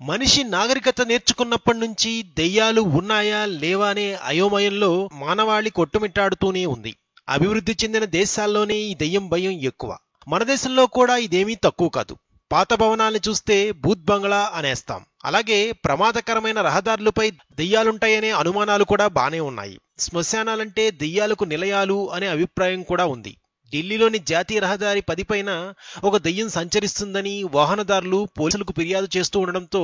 మనిషి నాగరికత నేర్చుకున్నప్పటి నుంచి దెయ్యాలు ఉన్నాయా లేవా అనే అయోమయంలో మానవాళి కొట్టుమిట్టాడుతూనే ఉంది. అభివృద్ధి చెందిన దేశాల్లోనే ఈ దెయ్యం భయం ఎక్కువ. మన దేశంలో కూడా ఇదేమీ తక్కువ కాదు. పాత భవనాల్ని చూస్తే భూత్ బంగ్లా అనేస్తాం. అలాగే ప్రమాదకరమైన రహదారులపై దెయ్యాలుంటాయనే అనుమానాలు కూడా బానే ఉన్నాయి. శ్మశానాలంటే దెయ్యాలకు నిలయాలు అనే అభిప్రాయం కూడా ఉంది. ఢిల్లీలోని జాతీయ రహదారి 10 పైన ఒక దెయ్యం సంచరిస్తుందని వాహనదారులు పోలీసులకు ఫిర్యాదు చేస్తూ ఉండడంతో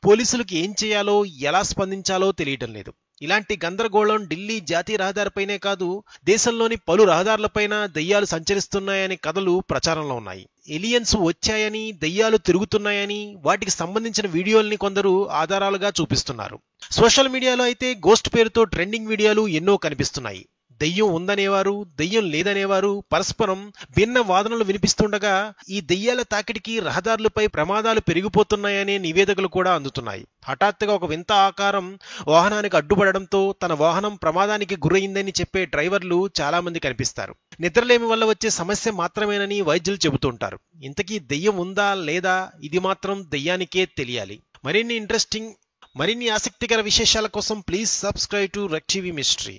పోలీసులకు ఏం చేయాలో ఎలా స్పందించాలో తెలియటం లేదు. ఇలాంటి గందరగోళం ఢిల్లీ జాతీయ రహదారిపైనే కాదు, దేశంలోని పలు రహదారులపైన దెయ్యాలు సంచరిస్తున్నాయనే కథలు ప్రచారంలో ఉన్నాయి. ఎలియన్స్ వచ్చాయని, దెయ్యాలు తిరుగుతున్నాయని, వాటికి సంబంధించిన వీడియోల్ని కొందరు ఆధారాలుగా చూపిస్తున్నారు. సోషల్ మీడియాలో అయితే గోస్ట్ పేరుతో ట్రెండింగ్ వీడియోలు ఎన్నో కనిపిస్తున్నాయి. దెయ్యం ఉందనేవారు, దెయ్యం లేదనేవారు పరస్పరం భిన్న వాదనలు వినిపిస్తుండగా ఈ దెయ్యాల తాకిడికి రహదారులపై ప్రమాదాలు పెరిగిపోతున్నాయనే నివేదికలు కూడా అందుతున్నాయి. హఠాత్తుగా ఒక వింత ఆకారం వాహనానికి అడ్డుపడడంతో తన వాహనం ప్రమాదానికి గురైందని చెప్పే డ్రైవర్లు చాలా మంది కనిపిస్తారు. నిద్రలేమి వల్ల వచ్చే సమస్య మాత్రమేనని వైద్యులు చెబుతుంటారు. ఇంతకీ దెయ్యం ఉందా లేదా, ఇది మాత్రం దెయ్యానికే తెలియాలి. మరిన్ని ఆసక్తికర విశేషాల కోసం please subscribe to red TV mystery.